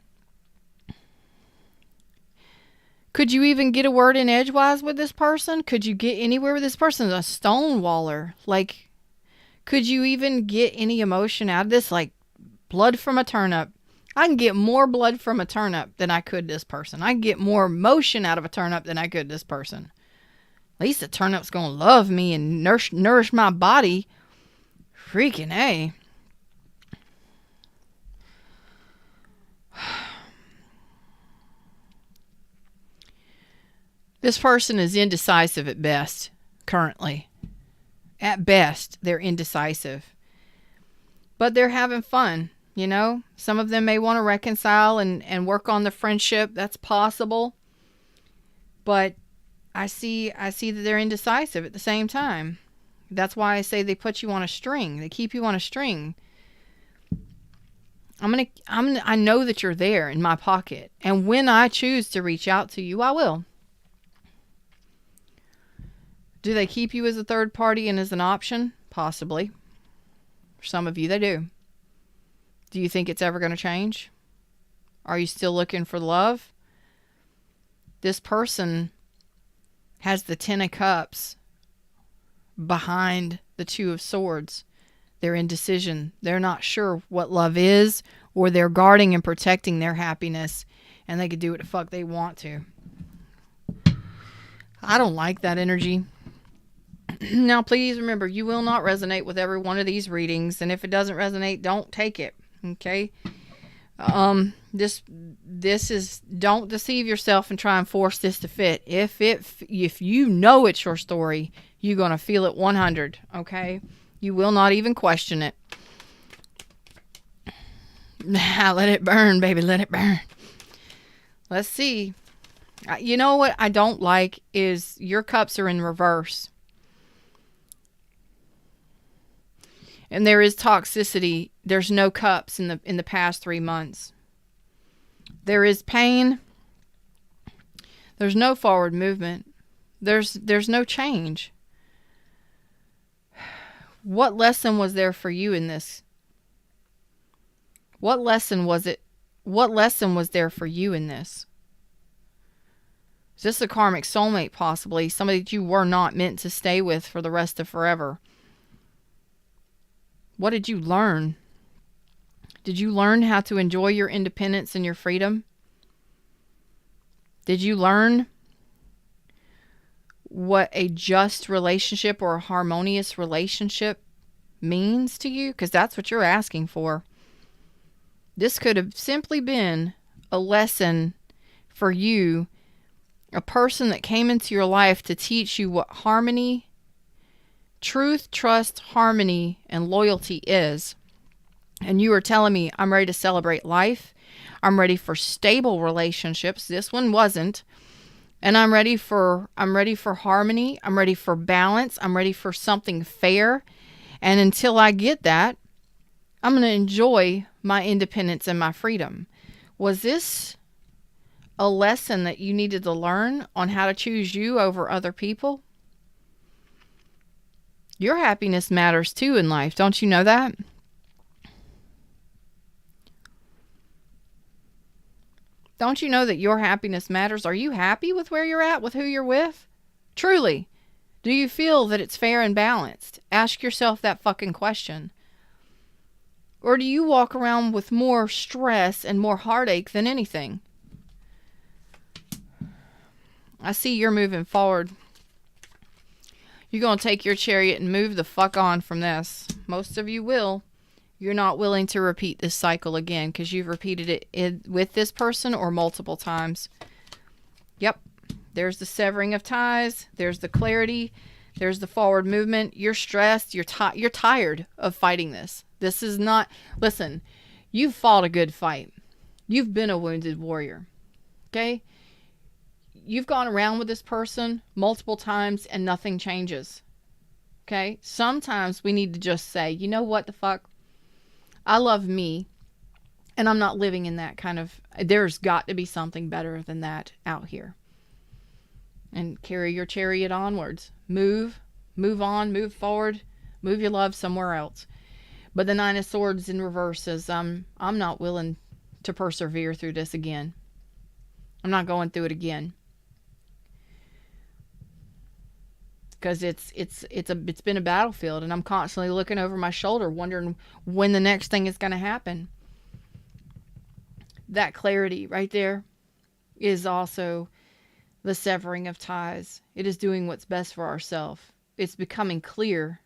Could you even get a word in edgewise with this person? Could you get anywhere with this person? A stonewaller. Like, could you even get any emotion out of this? Like, blood from a turnip. I can get more blood from a turnip than I could this person. I can get more emotion out of a turnip than I could this person. At least the turnip's going to love me and nourish my body. Freaking A. This person is indecisive at best, currently. At best, they're indecisive. But they're having fun, you know? Some of them may want to reconcile and work on the friendship. That's possible. But I see that they're indecisive at the same time. That's why I say they put you on a string. They keep you on a string. I know that you're there in my pocket. And when I choose to reach out to you, I will. Do they keep you as a third party and as an option? Possibly. For some of you, they do. Do you think it's ever going to change? Are you still looking for love? This person has the Ten of Cups behind the Two of Swords. They're indecision. They're not sure what love is, or they're guarding and protecting their happiness, and they could do what the fuck they want to. I don't like that energy. Now, please remember, you will not resonate with every one of these readings, and if it doesn't resonate, don't take it. Okay? This is, don't deceive yourself and try and force this to fit. If you know it's your story, you're going to feel it 100. Okay? You will not even question it. Let it burn, baby. Let it burn. Let's see. You know what I don't like is your cups are in reverse. And there is toxicity. There's no cups in the past 3 months. There is pain. There's no forward movement. There's no change. What lesson was there for you in this? What lesson was it? What lesson was there for you in this? Is this a karmic soulmate possibly? Somebody that you were not meant to stay with for the rest of forever? What did you learn? Did you learn how to enjoy your independence and your freedom? Did you learn what a just relationship or a harmonious relationship means to you? Because that's what you're asking for. This could have simply been a lesson for you, a person that came into your life to teach you what harmony, truth, trust, harmony, and loyalty is. And you are telling me, I'm ready to celebrate life. I'm ready for stable relationships. This one wasn't. And I'm ready for harmony. I'm ready for balance. I'm ready for something fair. And until I get that, I'm going to enjoy my independence and my freedom. Was this a lesson that you needed to learn on how to choose you over other people? Your happiness matters too in life. Don't you know that? Don't you know that your happiness matters? Are you happy with where you're at, with who you're with? Truly. Do you feel that it's fair and balanced? Ask yourself that fucking question. Or do you walk around with more stress and more heartache than anything? I see you're moving forward. You're going to take your chariot and move the fuck on from this. Most of you will. You're not willing to repeat this cycle again because you've repeated it with this person or multiple times. Yep. There's the severing of ties. There's the clarity. There's the forward movement. You're stressed. You're tired of fighting this. This is not... Listen, you've fought a good fight. You've been a wounded warrior. Okay? You've gone around with this person multiple times and nothing changes. Okay? Sometimes we need to just say, you know what the fuck? I love me, and I'm not living in that kind of... There's got to be something better than that out here. And carry your chariot onwards. Move on, move forward, move your love somewhere else. But the Nine of Swords in reverse is, I'm not willing to persevere through this again. I'm not going through it again. Because it's been a battlefield, and I'm constantly looking over my shoulder, wondering when the next thing is going to happen. That clarity right there is also the severing of ties. It is doing what's best for ourselves. It's becoming clear.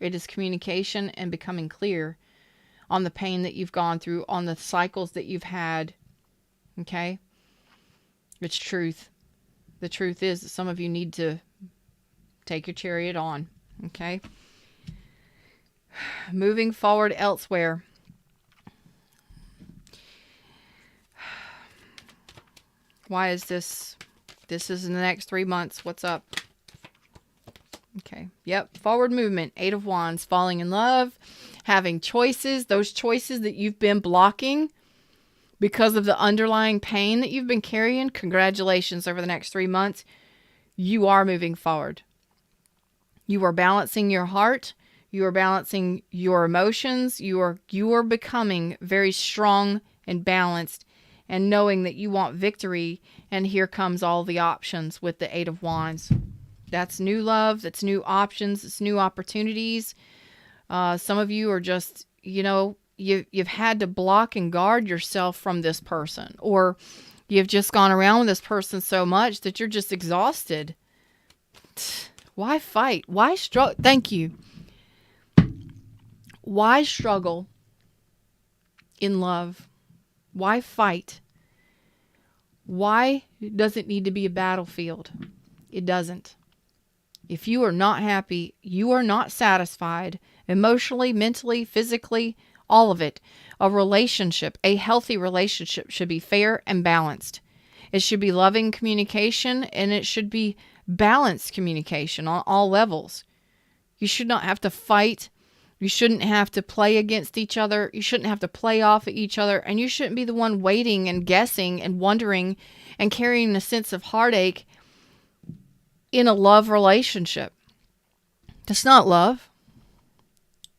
It is communication and becoming clear on the pain that you've gone through, on the cycles that you've had. Okay? It's truth. The truth is that some of you need to take your chariot on. Okay? Moving forward elsewhere. Why is this? This is in the next 3 months. What's up? Okay. Yep. Forward movement. 8 of Wands. Falling in love. Having choices. Those choices that you've been blocking because of the underlying pain that you've been carrying. Congratulations. Over the next 3 months, you are moving forward. You are balancing your heart. You are balancing your emotions. You are becoming very strong and balanced, and knowing that you want victory. And here comes all the options with the 8 of Wands. That's new love. That's new options. It's new opportunities. Some of you are just, you've had to block and guard yourself from this person, or you've just gone around with this person so much that you're just exhausted. Why fight? Why struggle? Thank you. Why struggle in love? Why fight? Why does it need to be a battlefield? It doesn't. If you are not happy, you are not satisfied, emotionally, mentally, physically, all of it. A relationship, a healthy relationship, should be fair and balanced. It should be loving communication, and it should be balanced communication on all levels. You should not have to fight. You shouldn't have to play against each other. You shouldn't have to play off at each other. And you shouldn't be the one waiting and guessing and wondering and carrying a sense of heartache in a love relationship. That's not love.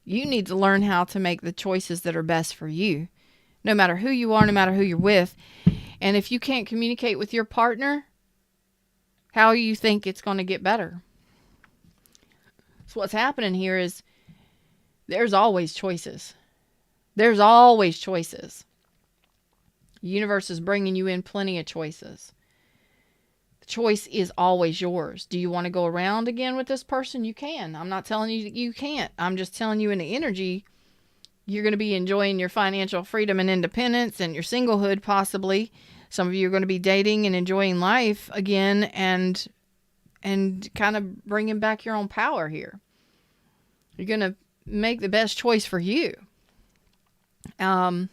You need to learn how to make the choices that are best for you, no matter who you are, no matter who you're with. And if you can't communicate with your partner, how do you think it's going to get better? So what's happening here is there's always choices. There's always choices. The universe is bringing you in plenty of choices. The choice is always yours. Do you want to go around again with this person? You can. I'm not telling you that you can't. I'm just telling you in the energy, you're going to be enjoying your financial freedom and independence and your singlehood possibly. Some of you are going to be dating and enjoying life again and kind of bringing back your own power here. You're going to make the best choice for you. Some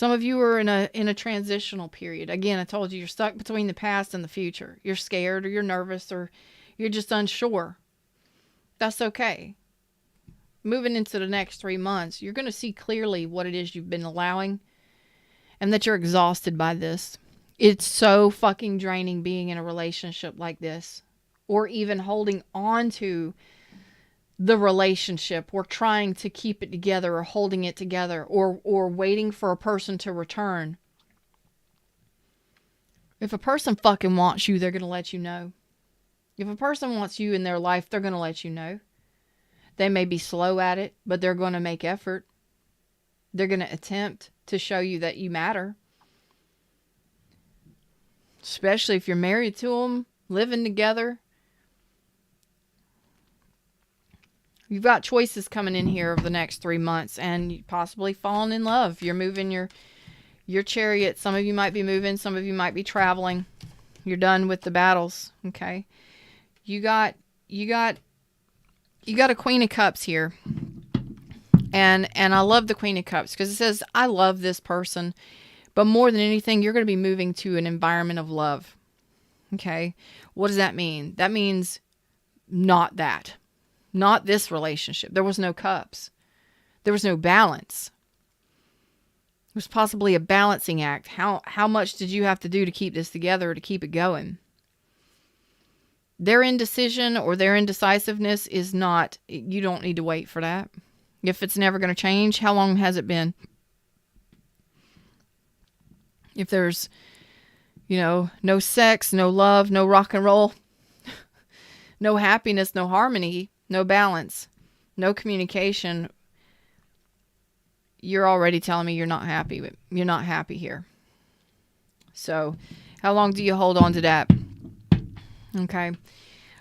of you are in a transitional period. Again, I told you, you're stuck between the past and the future. You're scared, or you're nervous, or you're just unsure. That's okay. Moving into the next 3 months, you're going to see clearly what it is you've been allowing. and that you're exhausted by this. It's so fucking draining being in a relationship like this, or even holding on to the relationship, or trying to keep it together, or holding it together, or waiting for a person to return. If a person fucking wants you, they're going to let you know. If a person wants you in their life, they're going to let you know. They may be slow at it, but they're going to make effort. They're going to attempt to show you that you matter. Especially if you're married to them, living together. You've got choices coming in here over the next 3 months, and possibly falling in love. You're moving your chariot. Some of you might be moving. Some of you might be traveling. You're done with the battles. Okay. You got a Queen of Cups here. And I love the Queen of Cups because it says, I love this person. But more than anything, you're going to be moving to an environment of love. Okay. What does that mean? That means not that. Not this relationship. There was no cups. There was no balance. It was possibly a balancing act. How much did you have to do to keep this together, or to keep it going? Their indecision or their indecisiveness is not, you don't need to wait for that. If it's never going to change, how long has it been? If there's, no sex, no love, no rock and roll, no happiness, no harmony, no balance, no communication, you're already telling me you're not happy. You're not happy here. So how long do you hold on to that? Okay.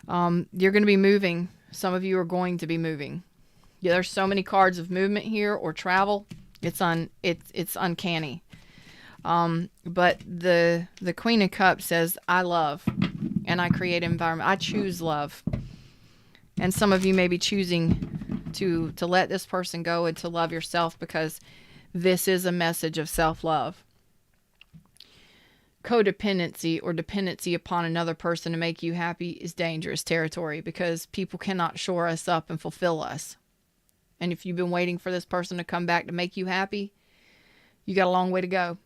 You're going to be moving. Some of you are going to be moving. Yeah, there's so many cards of movement here or travel. It's uncanny. But the Queen of Cups says, I love and I create environment. I choose love. And some of you may be choosing to let this person go and to love yourself, because this is a message of self-love. Codependency or dependency upon another person to make you happy is dangerous territory, because people cannot shore us up and fulfill us. And if you've been waiting for this person to come back to make you happy, you got a long way to go.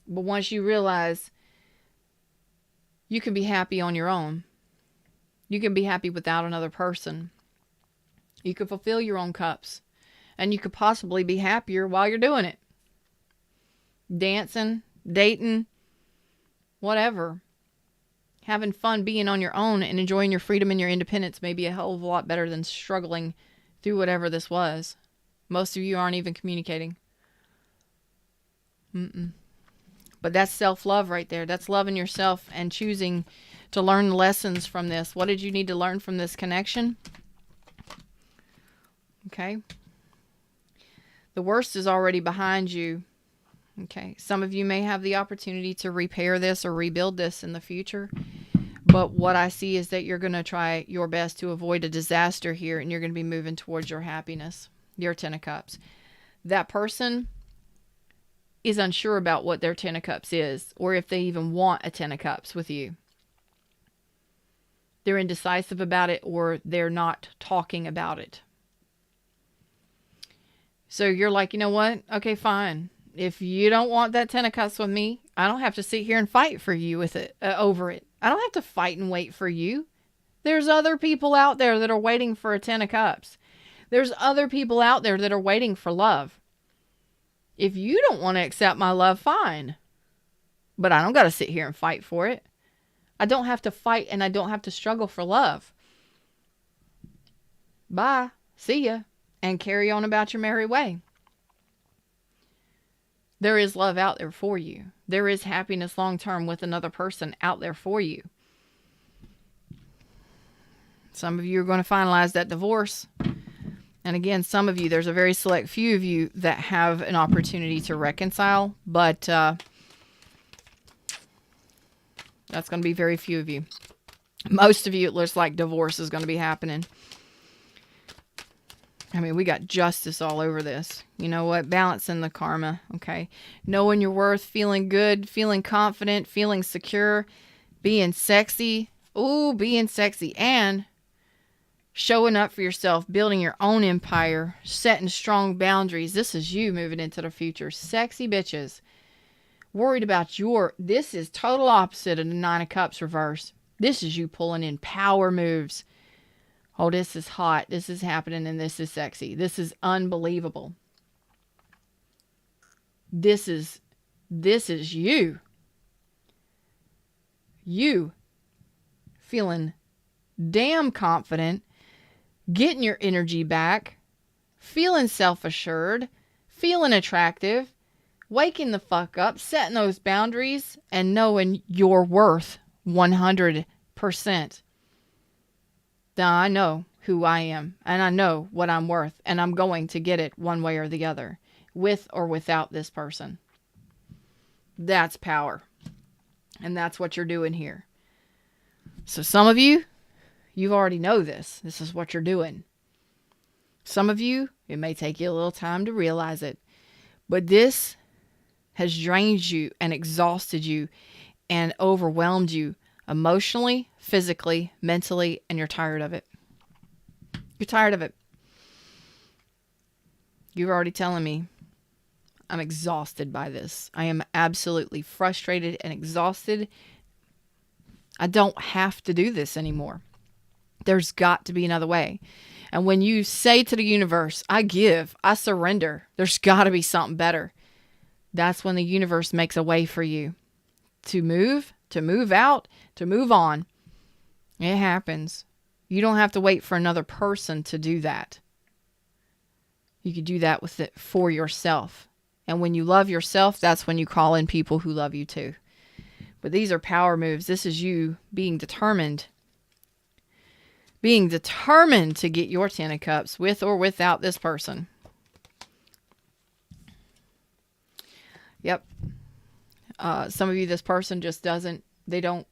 But once you realize you can be happy on your own, you can be happy without another person. You can fulfill your own cups. And you could possibly be happier while you're doing it. Dancing, dating, whatever. Having fun being on your own and enjoying your freedom and your independence may be a hell of a lot better than struggling through whatever this was. Most of you aren't even communicating. But that's self-love right there. That's loving yourself and choosing to learn lessons from this. What did you need to learn from this connection? Okay. The worst is already behind you. Okay. Some of you may have the opportunity to repair this or rebuild this in the future. But what I see is that you're going to try your best to avoid a disaster here, and you're going to be moving towards your happiness, your 10 of Cups. That person is unsure about what their 10 of Cups is, or if they even want a 10 of Cups with you. They're indecisive about it, or they're not talking about it. So you're like, you know what? Okay, fine. If you don't want that 10 of Cups with me, I don't have to sit here and fight for you with it, over it. I don't have to fight and wait for you. There's other people out there that are waiting for a 10 of Cups. There's other people out there that are waiting for love. If you don't want to accept my love, fine. But I don't got to sit here and fight for it. I don't have to fight, and I don't have to struggle for love. Bye. See ya. And carry on about your merry way. There is love out there for you. There is happiness long-term with another person out there for you. Some of you are going to finalize that divorce. And again, some of you, there's a very select few of you that have an opportunity to reconcile. But that's going to be very few of you. Most of you, it looks like divorce is going to be happening. I mean, we got justice all over this. You know what? Balancing the karma, okay? Knowing your worth, feeling good, feeling confident, feeling secure, being sexy. Ooh, being sexy. And showing up for yourself, building your own empire, setting strong boundaries. This is you moving into the future. Sexy bitches. Worried about this is total opposite of the Nine of Cups reverse. This is you pulling in power moves. Oh, this is hot. This is happening and this is sexy. This is unbelievable. This is you. You feeling damn confident, getting your energy back, feeling self-assured, feeling attractive, waking the fuck up, setting those boundaries, and knowing your worth 100%. Now I know who I am, and I know what I'm worth, and I'm going to get it one way or the other, with or without this person. That's power. And that's what you're doing here. So some of you already know this. This is what you're doing. Some of you, it may take you a little time to realize it. But this has drained you and exhausted you and overwhelmed you emotionally, physically, mentally, and you're tired of it. You're tired of it. You're already telling me, I'm exhausted by this. I am absolutely frustrated and exhausted. I don't have to do this anymore. There's got to be another way. And when you say to the universe, I give, I surrender, there's got to be something better. That's when the universe makes a way for you to move out, to move on. It happens. You don't have to wait for another person to do that. You can do that with it for yourself. And when you love yourself, that's when you call in people who love you too. But these are power moves. This is you being determined. Being determined to get your 10 of Cups with or without this person. Yep. Some of you, this person just doesn't, they don't,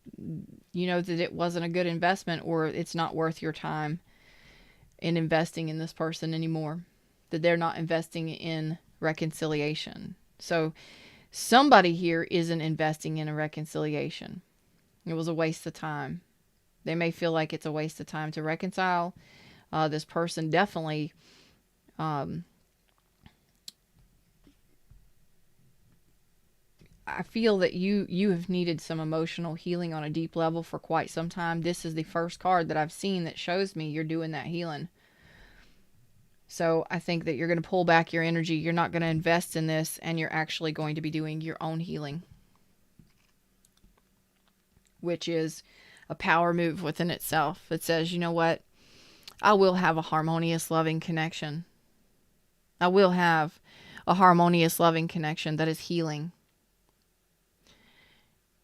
you know that it wasn't a good investment or it's not worth your time in investing in this person anymore. That they're not investing in reconciliation. So somebody here isn't investing in a reconciliation. It was a waste of time. They may feel like it's a waste of time to reconcile. This person definitely I feel that you have needed some emotional healing on a deep level for quite some time. This is the first card that I've seen that shows me you're doing that healing. So I think that you're going to pull back your energy. You're not going to invest in this, and you're actually going to be doing your own healing, which is a power move within itself. It says, you know what? I will have a harmonious, loving connection. I will have a harmonious, loving connection that is healing.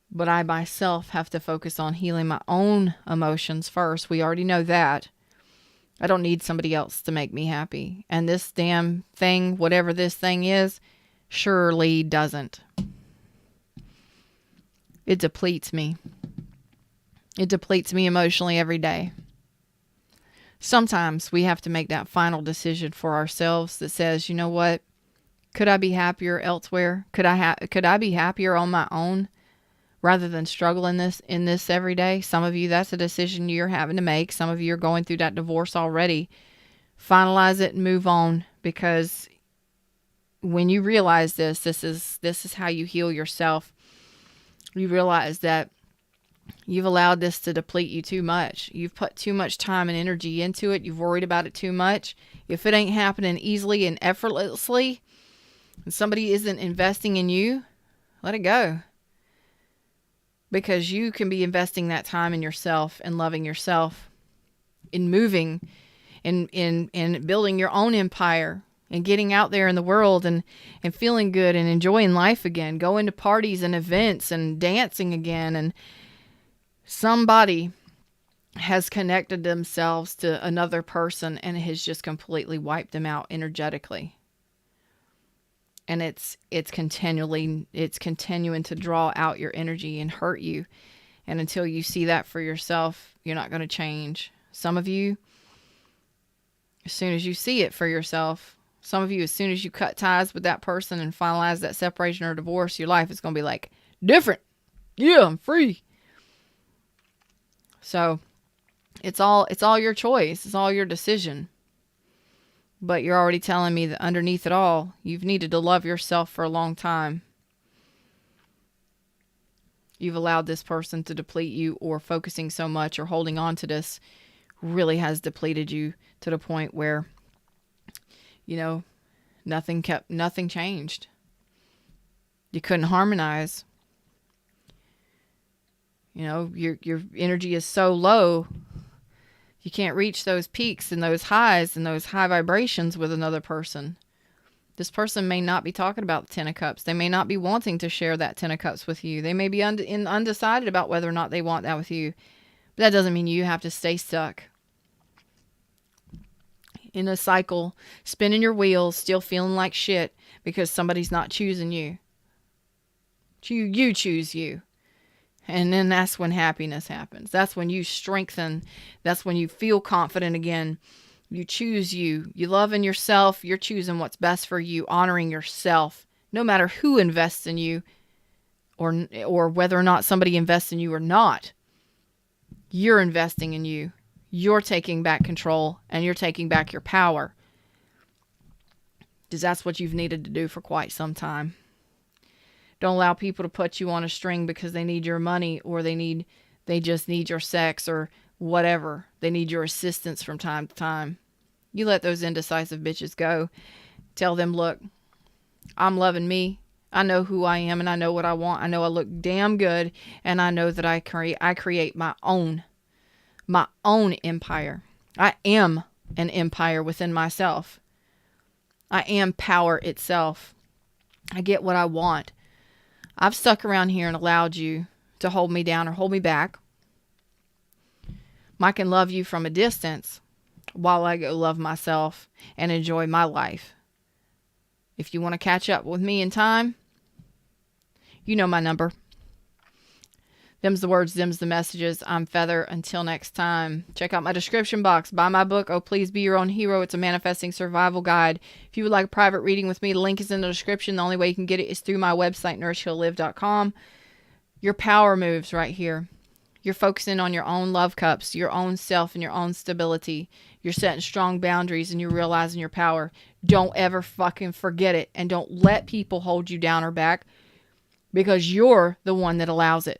But I myself have to focus on healing my own emotions first. We already know that. I don't need somebody else to make me happy. And this damn thing, whatever this thing is, surely doesn't. It depletes me. It depletes me emotionally every day. Sometimes we have to make that final decision for ourselves that says, you know what? Could I be happier elsewhere? Could I be happier on my own rather than struggle in this every day? Some of you, that's a decision you're having to make. Some of you are going through that divorce already. Finalize it and move on, because when you realize this is how you heal yourself. You realize that you've allowed this to deplete you too much. You've put too much time and energy into it. You've worried about it too much. If it ain't happening easily and effortlessly, and somebody isn't investing in you, let it go. Because you can be investing that time in yourself and loving yourself, in moving, in building your own empire, and getting out there in the world and feeling good and enjoying life again, going to parties and events and dancing again. And somebody has connected themselves to another person and it has just completely wiped them out energetically. And it's continuing to draw out your energy and hurt you. And until you see that for yourself, you're not going to change. Some of you, as soon as you see it for yourself, some of you, as soon as you cut ties with that person and finalize that separation or divorce, your life is going to be like, different. Yeah, I'm free. So it's all your choice. It's all your decision. But you're already telling me that underneath it all, you've needed to love yourself for a long time. you've allowed this person to deplete you, or focusing so much or holding on to this really has depleted you to the point where, you know, nothing changed. You couldn't harmonize. You know, your energy is so low, you can't reach those peaks and those highs and those high vibrations with another person. This person may not be talking about the Ten of Cups. They may not be wanting to share that Ten of Cups with you. They may be undecided about whether or not they want that with you. But that doesn't mean you have to stay stuck in a cycle, spinning your wheels, still feeling like shit because somebody's not choosing you. You choose you. And then that's when happiness happens. That's when you strengthen. That's when you feel confident again. You choose you. You love in yourself. You're choosing what's best for you, honoring yourself. No matter who invests in you or whether or not somebody invests in you or not, you're investing in you. You're taking back control and you're taking back your power. Because that's what you've needed to do for quite some time. Don't allow people to put you on a string because they need your money or they just need your sex or whatever. They need your assistance from time to time. You let those indecisive bitches go. Tell them, look, I'm loving me. I know who I am and I know what I want. I know I look damn good and I know that I create my own empire. I am an empire within myself. I am power itself. I get what I want. I've stuck around here and allowed you to hold me down or hold me back. I can love you from a distance while I go love myself and enjoy my life. If you want to catch up with me in time, you know my number. Them's the words, them's the messages. I'm Feather. Until next time, check out my description box. Buy my book, Oh Please Be Your Own Hero. It's a manifesting survival guide. If you would like a private reading with me, the link is in the description. The only way you can get it is through my website, nourishheallive.com. Your power moves right here. You're focusing on your own love cups, your own self, and your own stability. You're setting strong boundaries and you're realizing your power. Don't ever fucking forget it. And don't let people hold you down or back because you're the one that allows it.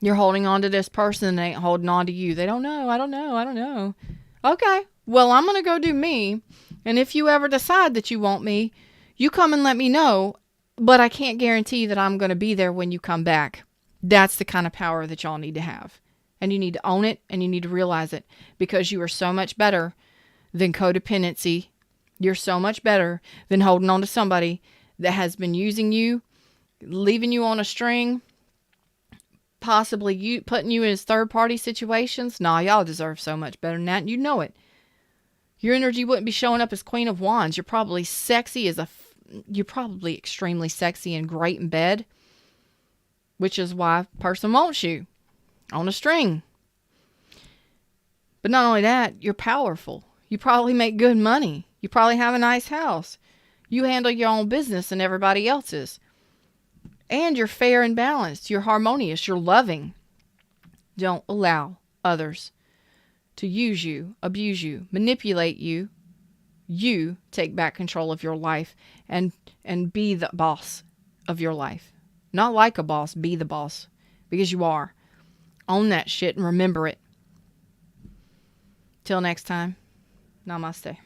You're holding on to this person and they ain't holding on to you. They don't know. I don't know. Okay. Well, I'm going to go do me. And if you ever decide that you want me, you come and let me know. But I can't guarantee that I'm going to be there when you come back. That's the kind of power that y'all need to have. And you need to own it and you need to realize it because you are so much better than codependency. You're so much better than holding on to somebody that has been using you, leaving you on a string, possibly you putting you in third-party situations. Nah, y'all deserve so much better than that. And you know it. Your energy wouldn't be showing up as Queen of Wands. You're probably you're probably extremely sexy and great in bed, which is why a person wants you on a string. But not only that, you're powerful. You probably make good money. You probably have a nice house. You handle your own business and everybody else's. And you're fair and balanced. You're harmonious. You're loving. Don't allow others to use you, abuse you, manipulate you. You take back control of your life and be the boss of your life. Not like a boss, be the boss. Because you are. Own that shit and remember it. Till next time, namaste.